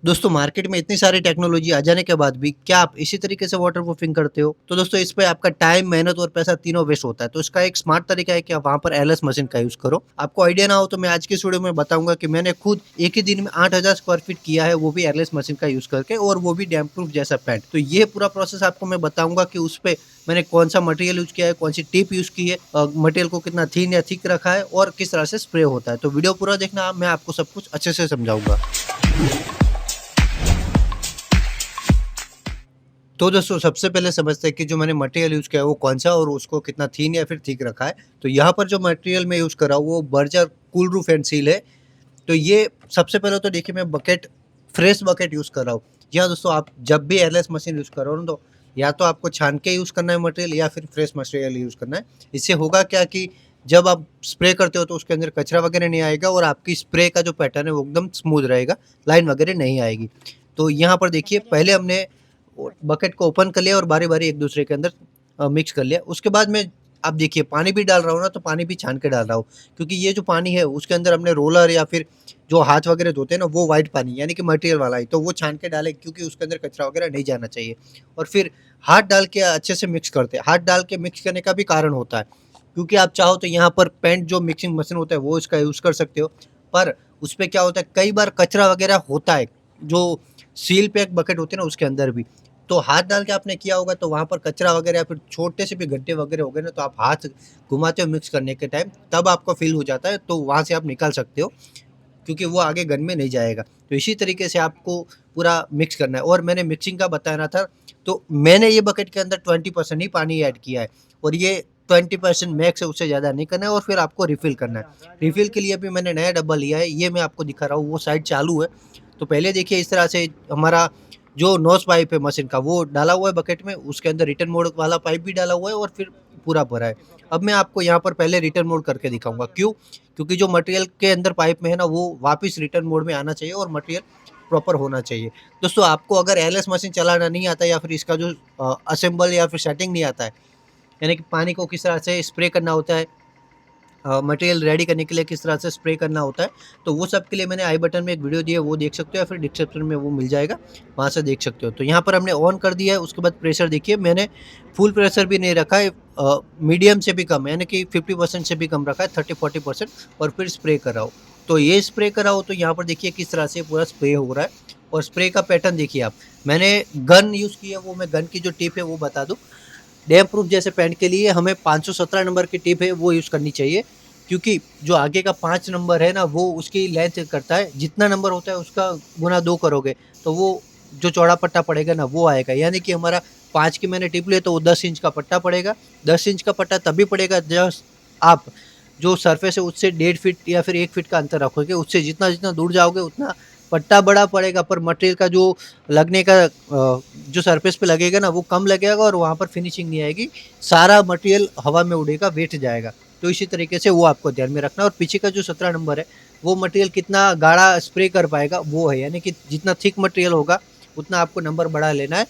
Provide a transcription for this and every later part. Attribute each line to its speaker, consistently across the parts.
Speaker 1: दोस्तों मार्केट में इतनी सारी टेक्नोलॉजी आ जाने के बाद भी क्या आप इसी तरीके से वाटर प्रूफिंग करते हो? तो दोस्तों इस पे आपका टाइम, मेहनत और पैसा तीनों वेस्ट होता है। तो इसका एक स्मार्ट तरीका है कि आप वहाँ पर एलएस मशीन का यूज़ करो। आपको आइडिया ना हो तो मैं आज की इस वीडियो में बताऊँगा कि मैंने खुद एक ही दिन में 8000 स्क्वायर फीट किया है, वो भी एलएस मशीन का यूज़ करके और वो भी डैम्प प्रूफ जैसा पैंट। तो ये पूरा प्रोसेस आपको मैं बताऊँगा कि उस पे मैंने कौन-सा मटेरियल यूज़ किया है, कौन-सी टिप यूज़ की है, मटेरियल को कितना थिन या थिक रखा है और किस तरह से स्प्रे होता है। तो वीडियो पूरा देखना, मैं आपको सब कुछ अच्छे से समझाऊँगा। तो दोस्तों सबसे पहले समझते हैं कि जो मैंने मटेरियल यूज़ किया है वो कौन-सा और उसको कितना थिन या फिर थिक रखा है। तो यहाँ पर जो मटेरियल मैं यूज़ कर रहा हूँ वो Berger cool roof and seal है। तो ये सबसे पहले तो देखिए मैं बकेट फ्रेश बकेट यूज़ कर रहा हूँ। जी हाँ दोस्तों, आप जब भी एयरलेस मशीन यूज़ करो ना तो या तो आपको छान के यूज़ करना है मटेरियल या फिर फ्रेश मटेरियल यूज़ करना है। इससे होगा क्या कि जब आप स्प्रे करते हो तो उसके अंदर कचरा वगैरह नहीं आएगा और आपकी स्प्रे का जो पैटर्न है वो एकदम स्मूथ रहेगा, लाइन वगैरह नहीं आएगी। तो यहाँ पर देखिए पहले हमने बकेट को ओपन कर लिया और बारी-बारी एक दूसरे के अंदर मिक्स कर लिया। उसके बाद में आप देखिए पानी भी डाल रहा हूँ ना तो पानी भी छान के डाल रहा हूँ, क्योंकि ये जो पानी है उसके अंदर हमने रोलर या फिर जो हाथ वगैरह धोते हैं ना वो व्हाइट पानी यानी कि मटेरियल वाला ही, तो वो छान के डालें क्योंकि उसके अंदर कचरा वगैरह नहीं जाना चाहिए। और फिर हाथ डाल के अच्छे से मिक्स करते हैं। हाथ डाल के मिक्स करने का भी कारण होता है, क्योंकि आप चाहो तो यहाँ पर पेंट जो मिक्सिंग मशीन होता है वो इसका यूज़ कर सकते हो। पर उसपे क्या होता है कई बार कचरा वगैरह होता है, जो सील पैक बकेट होती है ना उसके अंदर भी। तो हाथ डाल के आपने किया होगा तो वहाँ पर कचरा वगैरह या फिर छोटे से भी गड्ढे वगैरह हो गए ना तो आप हाथ घुमाते हो मिक्स करने के टाइम तब आपको फ़ील हो जाता है, तो वहाँ से आप निकाल सकते हो, क्योंकि वो आगे गन में नहीं जाएगा। तो इसी तरीके से आपको पूरा मिक्स करना है और मैंने मिक्सिंग का बताया था, तो मैंने ये बकेट के अंदर 20% ही पानी ऐड किया है और ये 20% मैक्स है, उससे ज़्यादा नहीं करना है और फिर आपको रिफ़िल करना है। रिफ़िल के लिए भी मैंने नया डब्बा लिया है, ये मैं आपको दिखा रहा हूँ, वो साइड चालू है। तो पहले देखिए इस तरह से हमारा जो नोज़ पाइप है मशीन का वो डाला हुआ है बकेट में, उसके अंदर रिटर्न मोड वाला पाइप भी डाला हुआ है और फिर पूरा भरा है। अब मैं आपको यहाँ पर पहले रिटर्न मोड करके दिखाऊँगा, क्यों? क्योंकि जो मटेरियल के अंदर पाइप में है ना वो वापस रिटर्न मोड में आना चाहिए और मटेरियल प्रॉपर होना चाहिए। दोस्तों आपको अगर एलएस मशीन चलाना नहीं आता या फिर इसका जो असेंबल या फिर सेटिंग नहीं आता है, यानी कि पानी को किस तरह से स्प्रे करना होता है, मटेरियल रेडी करने के लिए किस तरह से स्प्रे करना होता है, तो वो सब के लिए मैंने आई बटन में एक वीडियो दी है, वो देख सकते हो या फिर डिस्क्रिप्शन में वो मिल जाएगा, वहाँ से देख सकते हो। तो यहाँ पर हमने ऑन कर दिया है, उसके बाद प्रेशर देखिए मैंने फुल प्रेशर भी नहीं रखा है, मीडियम से भी कम यानी कि 50% से भी कम रखा है, 30-40% और फिर स्प्रे कर रहा हूँ। तो ये स्प्रे करा हो तो यहाँ पर देखिए किस तरह से पूरा स्प्रे हो रहा है और स्प्रे का पैटर्न देखिए आप। मैंने गन यूज़ की है, वो मैं गन की जो टिप है वो बता दूँ। डैम प्रूफ जैसे पैंट के लिए हमें 517 नंबर की टिप है वो यूज़ करनी चाहिए, क्योंकि जो आगे का 5 नंबर है ना वो उसकी लेंथ करता है, जितना नंबर होता है उसका गुना 2 करोगे तो वो जो चौड़ा पट्टा पड़ेगा ना वो आएगा, यानी कि हमारा 5 की मैंने टिप ली तो वो 10 इंच का पट्टा पड़ेगा। 10 इंच का पट्टा तभी पड़ेगा जब आप जो सरफेस है उससे 1.5 फीट या फिर 1 फीट का अंतर रखोगे, उससे जितना-जितना दूर जाओगे उतना पट्टा बड़ा पड़ेगा, पर मटेरियल का जो लगने का जो सरफेस पे लगेगा ना वो कम लगेगा और वहाँ पर फिनिशिंग नहीं आएगी, सारा मटेरियल हवा में उड़ेगा, वेट जाएगा। तो इसी तरीके से वो आपको ध्यान में रखना है और पीछे का जो 17 नंबर है, वो मटेरियल कितना गाढ़ा स्प्रे कर पाएगा वो है, यानी कि जितना थिक मटेरियल होगा उतना आपको नंबर बढ़ा लेना है।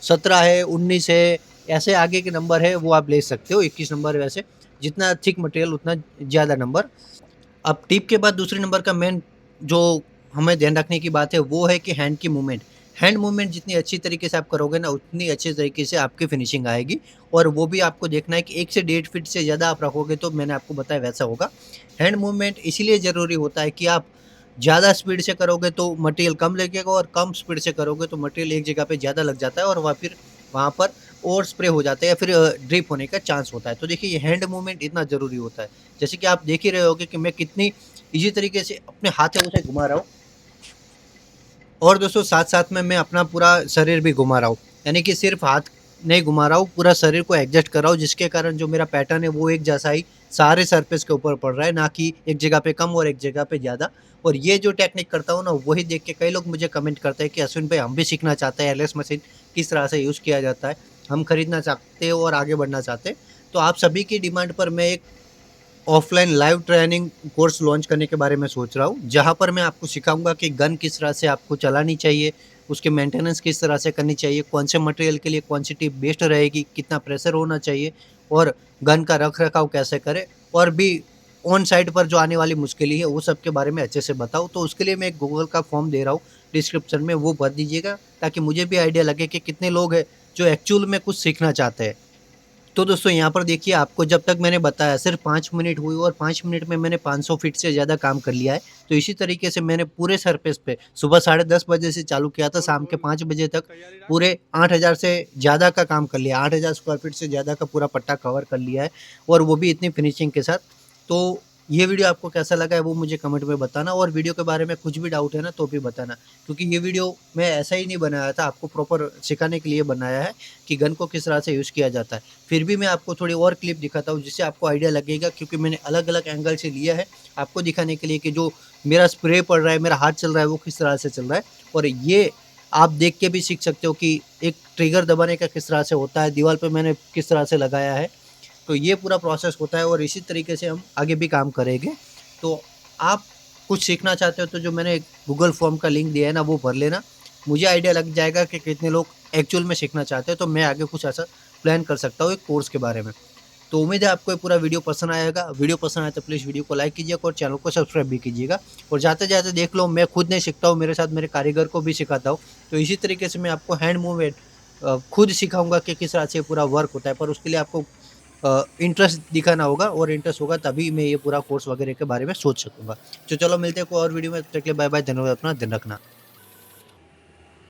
Speaker 1: 17 है, 19 है, ऐसे आगे के नंबर है वो आप ले सकते हो, 21 नंबर वैसे, जितना थिक मटेरियल उतना ज़्यादा नंबर। अब टिप के बाद दूसरे नंबर का मेन जो हमें ध्यान रखने की बात है वो है कि हैंड की मूवमेंट। हैंड मूवमेंट जितनी अच्छी तरीके से आप करोगे ना उतनी अच्छी तरीके से आपकी फिनिशिंग आएगी और वो भी आपको देखना है कि 1 से 1.5 फीट से ज़्यादा आप रखोगे तो मैंने आपको बताया वैसा होगा। हैंड मूवमेंट इसीलिए ज़रूरी होता है कि आप ज़्यादा स्पीड से करोगे तो मटेरियल कम लगेगा और कम स्पीड से करोगे तो मटेरियल एक जगह पे ज़्यादा लग जाता है और फिर वहाँ पर ओवर स्प्रे हो जाता है या फिर ड्रिप होने का चांस होता है। तो देखिए ये हैंड मूवमेंट इतना ज़रूरी होता है। जैसे कि आप देख ही रहे होगे कि मैं कितनी ईज़ी तरीके से अपने हाथों से घुमा रहा हूँ और दोस्तों साथ-साथ में मैं अपना पूरा शरीर भी घुमा रहा हूँ। यानी कि सिर्फ़ हाथ नहीं घुमा रहा हूँ, पूरा शरीर को एडजस्ट कर रहा हूँ, जिसके कारण जो मेरा पैटर्न है वो एक जैसा ही सारे सरफेस के ऊपर पड़ रहा है, ना कि एक जगह पे कम और एक जगह पे ज़्यादा। और ये जो टेक्निक करता हूँ ना, वही देख के कई लोग मुझे कमेंट करते हैं कि अश्विन भाई हम भी सीखना चाहते हैं एलएस मशीन किस तरह से यूज़ किया जाता है। हम खरीदना चाहते हैं और आगे बढ़ना चाहते हैं। तो आप सभी की डिमांड पर मैं एक offline live training course launch करने के बारे में सोच रहा हूँ, जहाँ पर मैं आपको सिखाऊँगा कि गन किस तरह से आपको चलानी चाहिए, उसकी मेंटेनेंस किस तरह से करनी चाहिए, कौन से मटेरियल के लिए कौन सी टिप बेस्ट रहेगी, कितना प्रेशर होना चाहिए और गन का रख-रखाव कैसे करें और भी ऑन साइट पर जो आने वाली मुश्किलें है वो सब के बारे में अच्छे से बताऊँ। तो उसके लिए मैं एक गूगल का फॉर्म दे रहा हूँ डिस्क्रिप्शन में, वो भर दीजिएगा ताकि मुझे भी आइडिया लगे कि कितने लोग हैं जो एक्चुअल में कुछ सीखना चाहते हैं। तो दोस्तों यहाँ पर देखिए, आपको जब तक मैंने बताया सिर्फ 5 मिनट हुई और 5 मिनट में मैंने 500 फीट से ज़्यादा काम कर लिया है। तो इसी तरीके से मैंने पूरे सरफेस पे सुबह साढ़े 10 बजे से चालू किया था, शाम के 5 बजे तक पूरे 8000 से ज़्यादा का काम कर लिया। 8000 स्क्वायर फीट से ज़्यादा का पूरा पट्टा कवर कर लिया है, और वो भी इतनी फिनिशिंग के साथ। तो ये वीडियो आपको कैसा लगा है वो मुझे कमेंट में बताना, और वीडियो के बारे में कुछ भी डाउट है ना तो भी बताना, क्योंकि ये वीडियो मैं ऐसा ही नहीं बनाया था, आपको प्रॉपर सिखाने के लिए बनाया है कि गन को किस तरह से यूज़ किया जाता है। फिर भी मैं आपको थोड़ी और क्लिप दिखाता हूँ जिससे आपको आइडिया लगेगा, क्योंकि मैंने अलग-अलग एंगल से लिया है आपको दिखाने के लिए कि जो मेरा स्प्रे पड़ रहा है, मेरा हाथ चल रहा है वो किस तरह से चल रहा है। और ये आप देख के भी सीख सकते हो कि एक ट्रिगर दबाने का किस तरह से होता है, दीवार पे मैंने किस तरह से लगाया है। तो ये पूरा प्रोसेस होता है, और इसी तरीके से हम आगे भी काम करेंगे। तो आप कुछ सीखना चाहते हो तो जो मैंने गूगल फॉर्म का लिंक दिया है ना वो भर लेना। मुझे आइडिया लग जाएगा कि कितने लोग एक्चुअल में सीखना चाहते हैं, तो मैं आगे कुछ ऐसा प्लान कर सकता हूँ एक कोर्स के बारे में। तो उम्मीद है आपको ये पूरा वीडियो पसंद आएगा। वीडियो पसंद आए तो प्लीज़ वीडियो को लाइक कीजिएगा और चैनल को सब्सक्राइब भी कीजिएगा। और जाते-जाते देख लो, मैं खुद नहीं सीखता हूँ, मेरे साथ मेरे कारीगर को भी सिखाता हूँ। तो इसी तरीके से मैं आपको हैंड मूवमेंट खुद सिखाऊँगा कि किस तरह से पूरा वर्क होता है, पर उसके लिए आपको इंटरेस्ट दिखाना होगा, और इंटरेस्ट होगा तभी मैं ये पूरा कोर्स वगैरह के बारे में सोच सकूँगा। तो चलो मिलते हैं कोई और वीडियो में, तब तक के लिए बाय बाय, धन्यवाद, अपना ध्यान रखना।